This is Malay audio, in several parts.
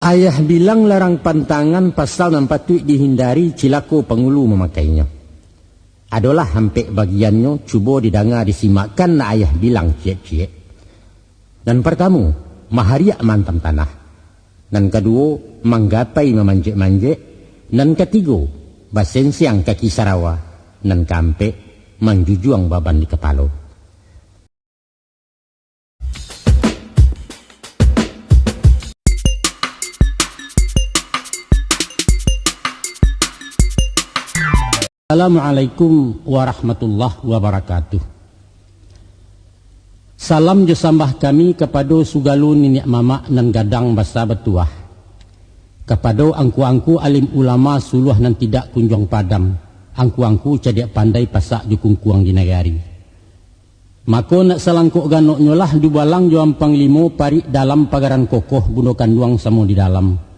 Ayah bilang larang pantangan pasal yang patut dihindari cilako pengulu memakainya. Adalah hampir bagiannya cuba didengar disimakkan na ayah bilang ciek-ciek. Dan pertama, mahariak mantam tanah. Dan kedua, manggapai memanjek-manjek. Dan ketiga, basensiang kaki sarawa. Dan keempat, menjujuang baban di kepala. Assalamualaikum warahmatullahi wabarakatuh. Salam jasambah kami kepada sugalu nenek mama nan gadang basa betuah. Kepada angku-angku alim ulama suluh nan tidak kunjung padam. Angku-angku cadak pandai pasak jukung kuang di negari. Maka nak salangkuk ganok nyolah dubalang joam panglimo parik dalam pagaran kokoh bunukan duang samo di dalam.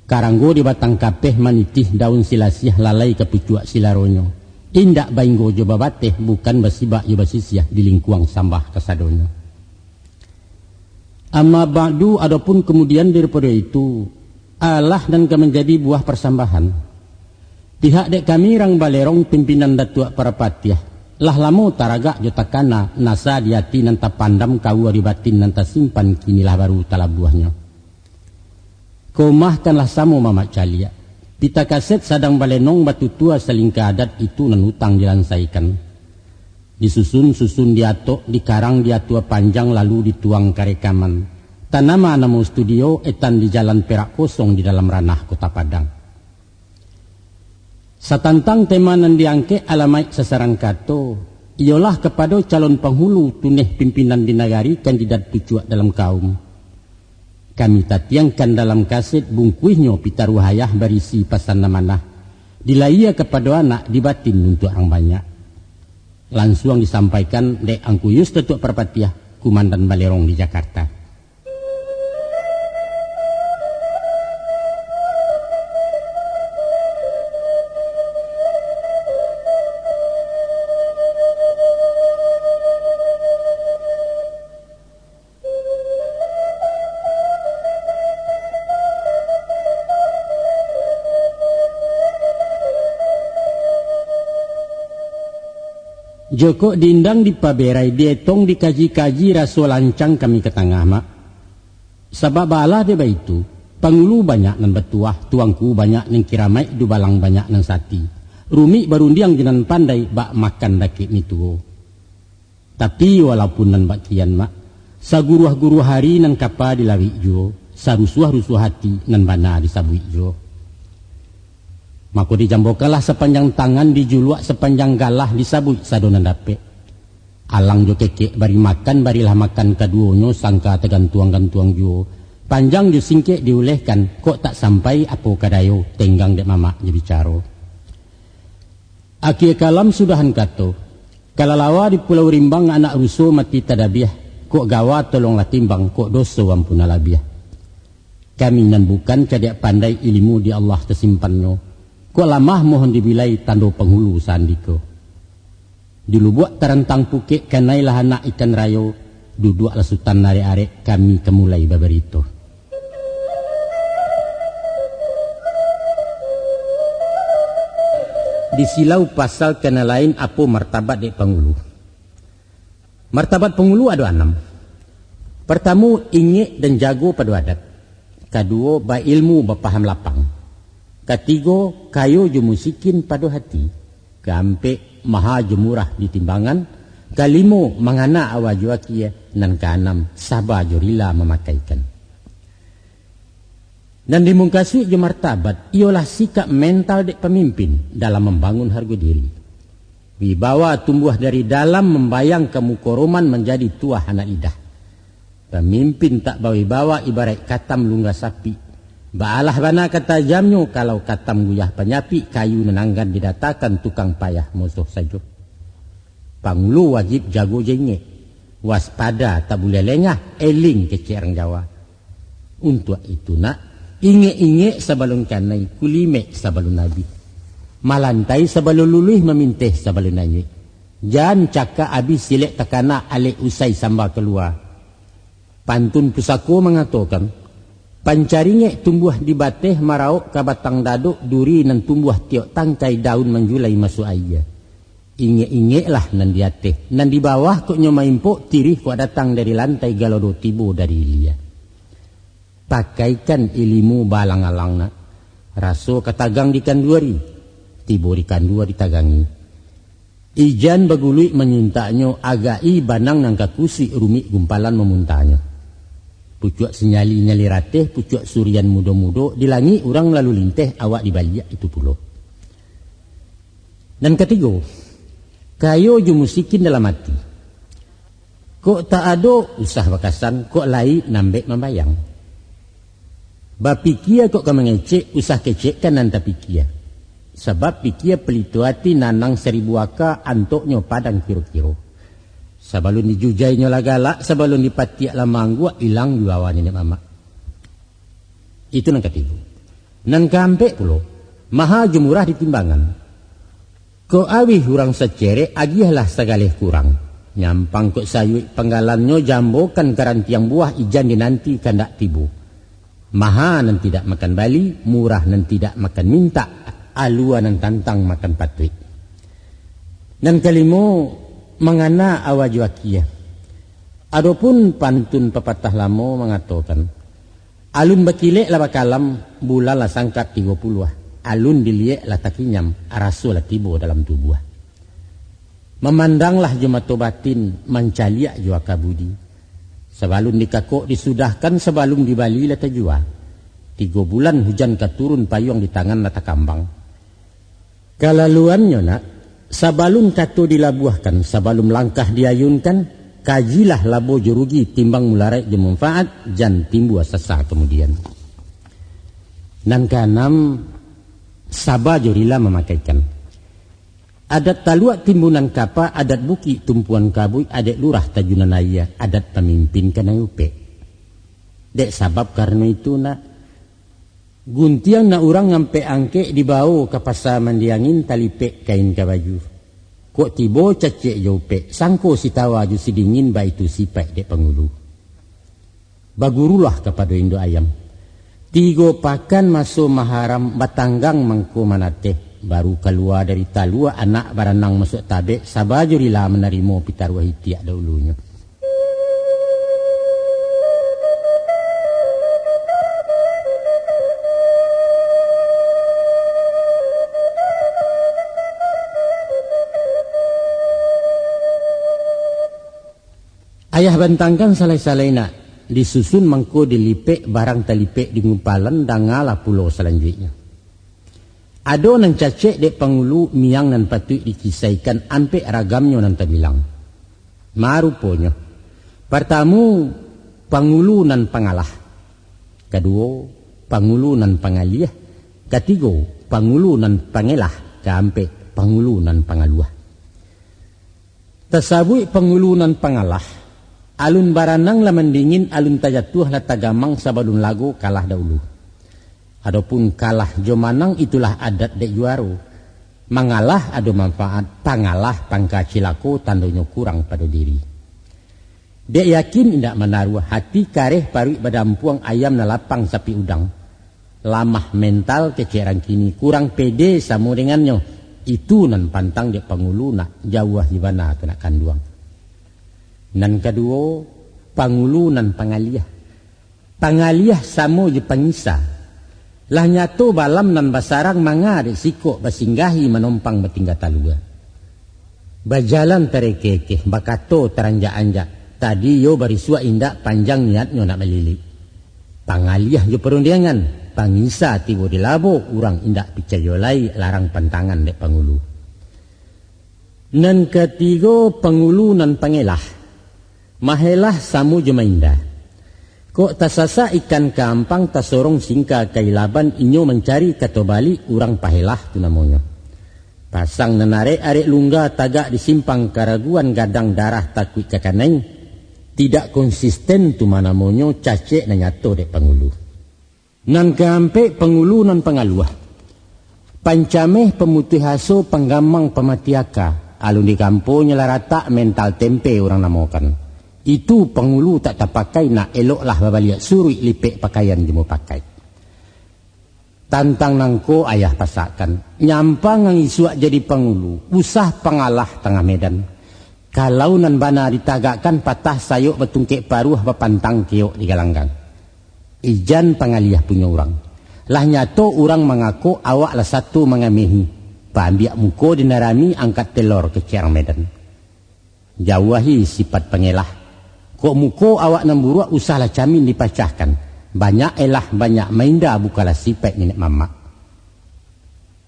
Karanggo di batang kapeh manitih daun silasiah lalai ke pucuak silaronyo. Indak bainggo jo babateh bukan basibak jo basisiah di lingkuang sambah kasadonyo. Amma ba'du adapun kemudian daripada itu Allah dan menjadi buah persambahan. Pihak dek kami rang balerong pimpinan datuak para patiah. Lah lamo taragak jo takana nasa diati nanta pandam kau ribatin nanta simpan kinilah baru tala buahnya. Komahkanlah samo mamak calia. Pita kaset sadang balenong batu tua selingka adat itu nanutang dilansaikan. Disusun-susun diatok, dikarang diatua panjang lalu dituang karekaman. Tanama namo studio etan di jalan perak kosong di dalam ranah kota Padang. Satantang tema nan diangke alamai sasaran kato. Ialah kepada calon penghulu tuneh pimpinan di nagari kandidat pucuak dalam kaum. Kami tatiangkan dalam kaset bungkuihnya pitaruhayah berisi pasan namanah. Dilaiya kepada anak dibatin untuk orang banyak. Langsung disampaikan dek angkuyus tetuk perpatiah Kumandan Balerong di Jakarta. Joko diindang di paberai dietong dikaji-kaji rasul lancang kami ke tengah mak. Sebab balah dia itu pangulu banyak nan betuah, tuangku banyak nan kiramai, dubalang banyak nan sati. Rumi barundiang jinan pandai bak makan dakik mituo. Tapi walaupun nan bakian mak, saguruah-guruah hari nan kapa dilawi jo, sarusuah-rusuah hati nan bana disabui jo. Maka dijambokalah sepanjang tangan dijuluak sepanjang galah disabui sadonan dape. Alang jo kekek bari makan barilah makan kaduonyo sangka tegantuang-gantuang jo. Panjang jo singkek diulehkan kok tak sampai apo kadayo tenggang dek mama je bicaro. Akhir kalam sudahan kato. Kalalawa di Pulau Rimbang anak rusuh mati tadabiah. Kok gawa tolonglah timbang kok doso ampuna labiah. Kami nan bukan cadak pandai ilmu di Allah tersimpannya. Kok lamah mohon dibilai tando penghulu sandiko. Di lubuk terentang pukik kanailah anak ikan rayo. Duduk lasutan nare-arek kami kemulai baberito. Di silau pasal kena lain apa martabat dek penghulu. Martabat penghulu ada 6. Pertama ingik dan jago pada adat. Kedua ba ilmu bapaham lapang. Ketiga, kayo je musikin pada hati. Keempat, maha je murah di timbangan. Kelima, mangana awaju akia. Dan keenam, sabar je rila memakaikan. Dan dimungkasui je martabat, ialah sikap mental dek pemimpin dalam membangun harga diri. Wibawa tumbuh dari dalam membayang kemukoroman menjadi tuah anak lidah. Pemimpin tak bawa ibarat katam lunga sapi. Baalah bana kata jamnya kalau katam guyah penyapi kayu nenanggan didatakan tukang payah musuh saja. Pangulu wajib jago jengek. Waspada tak boleh lengah eling kecik orang Jawa. Untuk itu nak inge-inge sebelum kanai kulime sebelum nabi. Malantai sebelum luluh memintih sebelum nanya. Jangan cakap habis silek tekana alik usai sambal keluar. Pantun pusako mengatakan Pancaringe tumbuh di bateh marauk ka batang daduk duri nan tumbuh tiok tangkai daun menjulai masuk aia. Inge-inge lah nan diateh. Nan di bawah kok nyomaimpo tirih kok datang dari lantai galodo tibo dari ilia. Pakaikan ilimu balang-alangna. Raso katagang di kanduari. Tibo di kandua ditagangi. Ijan bagului menyuntaknya agai banang nang kakusi rumi gumpalan memuntanya. Pucuk senyali-nyali rateh, pucuk surian mudo-mudo, dilangi orang lalu linteh awak di baliak itu pulau. Dan ketiga, kayo ju musikin dalam hati. Kok tak ada usah bakasan, kok lai nambek membayang. Bapikia kok mengecek, usah kecek kan nanta pikia. Sebab pikia pelito hati nanang 1000 aka antoknya padang kiro-kiro. Sebelum dijujainya lagala, sebelum dipatiak lamanggua, hilang juawan ini mama. Itu nang ketiga. Nang kampek pulo, maha jumurah ditimbangan. Ko awih hurang secere, agihlah segalih kurang. Nyampang kok sayui penggalannya jambokan karantiang buah ijan dinanti kandak tibu. Maha nan tidak makan bali, murah nan tidak makan minta, alua nan tantang makan patui. Dan kalimo mengana awajuakia. Adapun pantun pepatah lamo mengatakan, alun bakilek la bakalam, bulan la sangkat 30. Alun diliek la takinyam, arasu la tibo dalam tubuh. Memandanglah jumato batin, mancaliak jua kabudi. Sebelum dikakok disudahkan, sebelum dibali la tajua. 3 bulan hujan katurun payung di tangan la takambang. Kalaluannya nak, sebelum katu dilabuhkan, sebelum langkah diayunkan, kajilah labo jurugi timbang mularai jemanfaat, jan timbu sesa kemudian. Dan keenam, sabah jurila memakaikan. Adat taluak timbunan kapa, adat buki tumpuan kabui, adat lurah tajunan ayah, adat pemimpin kanayupe. Dek sabab karena itu nak, guntiang na orang ngampe angke dibawa ke pasar mandiangin talipe kain kabaju. Kok tibo cacek jaupe, sangko si tawaju si dingin ba itu sipai dek pengulu. Bagurulah kepada Indo ayam. 3 pakan masuk maharam batanggang mangko manate. Baru keluar dari talua anak baranang masuk tabek, sabajurilah menerima pitarwah hitiak dahulunya. Ayah bantangkan salai-salai nak disusun mangko dilipek barang talipek di ngumpalan dangala pulau selanjutnya. Ado nang cacek dek pangulu miang nan patut dikisaikan ampe ragamnya nan tabilang. Maruponya. Pertama, pangulu nan pangalah. Kedua, pangulu nan pangaliah. Ketiga, pangulu nan pangelah. Keampe, pangulu nan pangaluah. Tasabui pangulu nan pangalah. Alun baranang lah mendingin, alun tajatuh lah tagamang sabadun lagu kalah dahulu. Adapun kalah jomanang itulah adat dek juaru. Mangalah ada manfaat, pangalah pangka cilaku tandanya kurang pada diri. Dek yakin indak menaruh hati kareh parui badampuang ayam na lapang sapi udang. Lamah mental keceran kini kurang pede sama dengannya. Itu nan pantang dek pangulu nak jauh jibana kena kanduang. Nan kedua, pangulu nan pangaliah. Pangaliah samo je pangisa. Lah nyato balam nan basarang manga dek sikok basinggahi menompang batingga talua. Bajalan terekekeh, bakato teranjak-anjak. Tadi yo barisua indak panjang niatnya nak melili. Pangaliah yo perundangan, pangisa tibo di labo, urang indak picayolai larang pantangan dek pangulu. Nan ketiga pangulu nan pangelah. Mahelah samu jemainda. Kok tasasa ikan kampang tasorong singka kailaban inyo mencari katobali urang pahelah tu namanya. Pasang nanare arek lungga tagak disimpang karaguan gadang darah takui kakaneng. Tidak konsisten tu manamonyo cacek na nyato dek pangulu. Nan kampe pangulu nan pangaluah. Pancameh pemutih haso penggamang pematiaka. Alun di kampo nyelarata mental tempe orang namokan. Itu pengulu tak terpakai nak eloklah babaliak surui lipek pakaian dia mau pakai. Tantang nangko ayah pasakan. Nyampang ang isuak jadi pengulu. Usah pengalah tengah medan. Kalau nan bana ditagakkan patah sayuk betungkek paruh bapantang kiok di galanggang. Ijan pangaliah punya orang. Lah nyato orang mengaku awak lah satu mengamihi. Pambiak muko dinarami angkat telur ke cerang medan. Jauhi sifat pengelah. Kok muko awak namburuk usahlah camin dipacahkan. Banyak elah banyak mainda bukalah sifat nenek mama.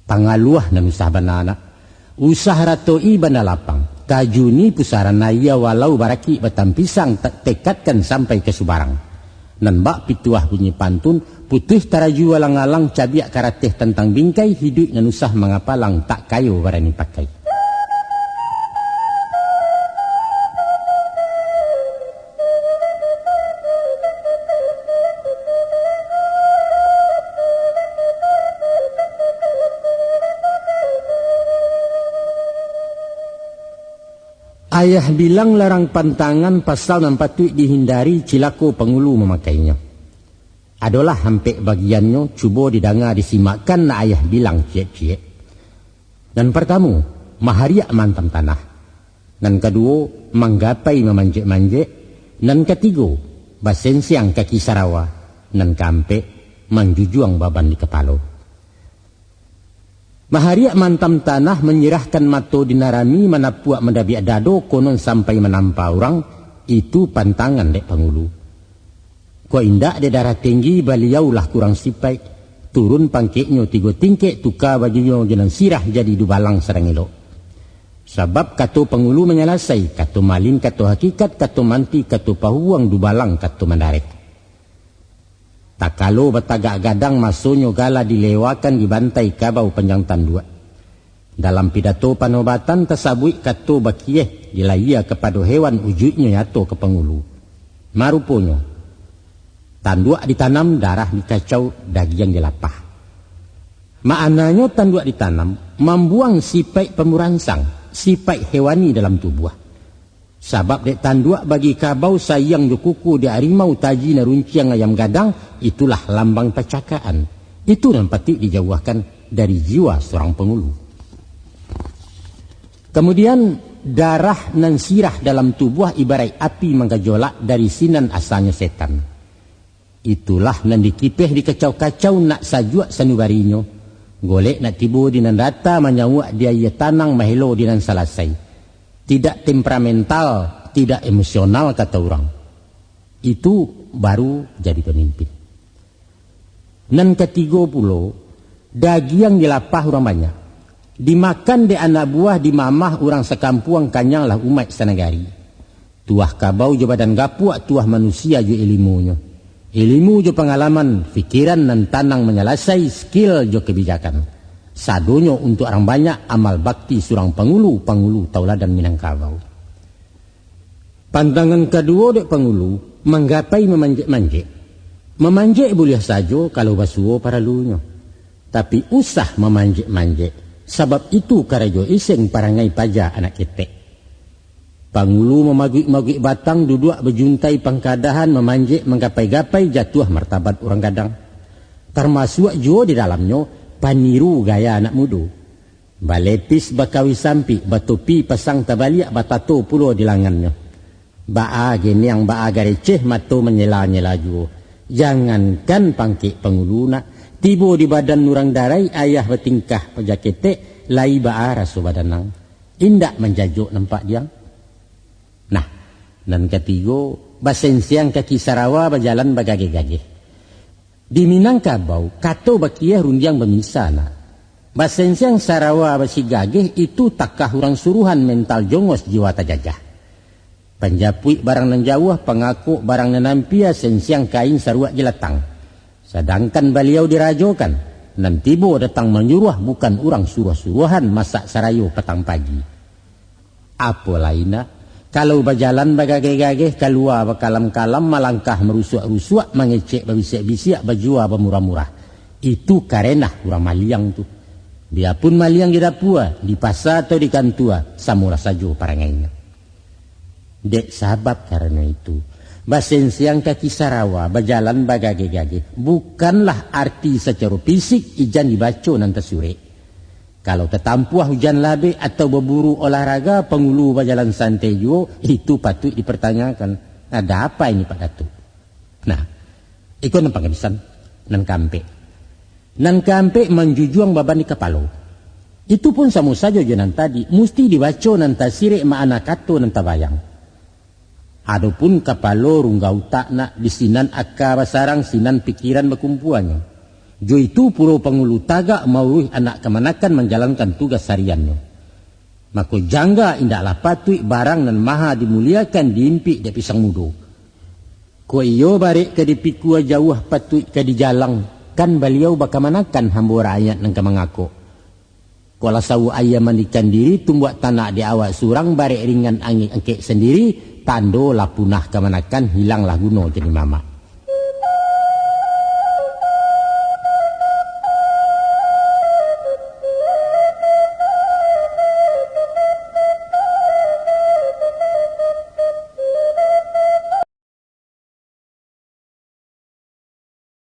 Pangaluah nan usah banana. Usah ratoi bana lapang. Tajuni pusaran naya walau baraki batam pisang tekatkan sampai ke Subarang. Nan bak pituah bunyi pantun putih taraju alang-alang cabiak karateh tentang bingkai hidup nan usah mengapalang tak kayo barani pakai. Ayah bilang larang pantangan pasal nan patut dihindari cilako pengulu memakainya. Adalah hampir bagiannya cuba didengar disimakkan na ayah bilang cie-cie. Dan pertama, mahariak mantam tanah. Dan kedua, manggapai memanjek-manjek. Dan ketiga, basensiang kaki sarawa. Dan keempat, mangjujuang baban di kepala. Mahariak mantam tanah menyerahkan mato dinarami manapuak mendabiak dado konon sampai menampa orang. Itu pantangan dek pengulu. Ko indak de darah tinggi baliau lah kurang sipai. Turun pangkeknya 3 tingkek tukar bajunya jenang sirah jadi dubalang serang elok. Sebab kata pengulu menyelasai. Kata malin, kata hakikat, kata manti, kata pahuang dubalang, kata mandarek. Tak kalau batagak gadang masuknya gala dilewakan dibantai kabau panjang tandua. Dalam pidato panobatan tersabui kata bakieh dilaya kepada hewan wujudnya nyato ke pengulu. Maruponya tandua ditanam darah dikacau daging dilapah. Maknanya tandua ditanam membuang sifat pemuransang, sifat hewani dalam tubuh. Sabab dek tandua bagi kabau sayang di kuku di harimau taji narunciang ayam gadang, itulah lambang percakaan. Itu yang patut dijauhkan dari jiwa seorang pengulu. Kemudian darah nan sirah dalam tubuh ibarat api menggejolak dari sinan asalnya setan. Itulah nan dikipeh dikacau-kacau nak sajuak sanubarinya. Golek nak tibu di nan data menyawak dia ia tanang mahelo di nan salasai. Tidak temperamental, tidak emosional kata orang. Itu baru jadi pemimpin. Nan ketiga pulau, daging yang dilapah orang banyak. Dimakan de anak buah di mamah orang sekampung kanyang lah umat sanagari. Tuah kabau jo badan gapuak tuah manusia jo ilmunya. Ilmu jo pengalaman, fikiran dan tanang menyelasai skill jo kebijakan. Sadonyo untuk orang banyak amal bakti surang pengulu tauladan Minangkabau. Pandangan kedua dek pengulu menggapai memanjek-manjek. Memanjek boleh saja kalau basuo para lunya. Tapi usah memanjek-manjek. Sebab itu karajo iseng parangai paja anak ketek. Pengulu memagik-magik batang duduk berjuntai pangkadahan memanjek menggapai-gapai jatuh martabat orang gadang. Termasuk juga di dalamnya paniru gaya anak muda. Balepis bakawi sampi, batopi pasang tabaliak batato pulau di langannya. Ba'a gini yang ba'a gareceh mato menyela-nyela juga. Jangankan pangkik penguluna, tibo di badan nurang darai ayah bertingkah pajakete, lai ba'a rasu badanang. Indak menjajuk nampak dia. Nah, dan ketiga, basensiang kaki sarawa berjalan bagage-gage. Di Minangkabau, kato bakiah rundiang bemisana. Basensiang sarawa basi gageh itu takkah orang suruhan mental jongos jiwa tajajah. Panjapui barang nan jauh, pengaku barang nan nampia sensiang kain saruak jelatang. Sedangkan beliau dirajokan, nan tibo datang menyuruh bukan orang suruh-suruhan masak sarayo petang pagi. Apa lainnya? Kalau berjalan bagage-gage keluar bakalam-kalam malangkah merusuk-rusuk mengecek babisik-bisik bajua bermurah-murah. Itu karena orang maliang tu. Biarpun maliang di dapua, di pasar atau di kantua, samula saja parangainya. Dek sabab karena itu basensiang kaki sarawa bajalan bagage-gage bukanlah arti secara fisik ijan dibaca nanti sore. Kalau tetampuah hujan labe atau berburu olahraga pengulu bajalan santai juga itu patut dipertanyakan. Ada apa ini Pak Datuk? Nah, ikut nampak kebisan nan kampe. Nan kampe menjujuang baban di kepala. Itu pun sama saja jalan tadi mesti dibaca nanti sirek ma anak kato nanti bayang. Adapun kapalo runggau tak nak disinan akka basarang sinan pikiran berkumpuannya. Jo itu puro pengulu tagak mauruh anak kemanakan menjalankan tugas hariannya. Maka jangga indaklah patui barang dan maha dimuliakan diimpi di pisang mudo. Ko iyo barik ke dipikua jauh patui ke di jalang kan beliau bakamanakan hambo rakyat nang kemangako. Kuala sawu ayam mandikan diri tumbuak tanah di awak surang barik ringan angin angkek sendiri tando lah punah kemanakan hilanglah guno jadi mama.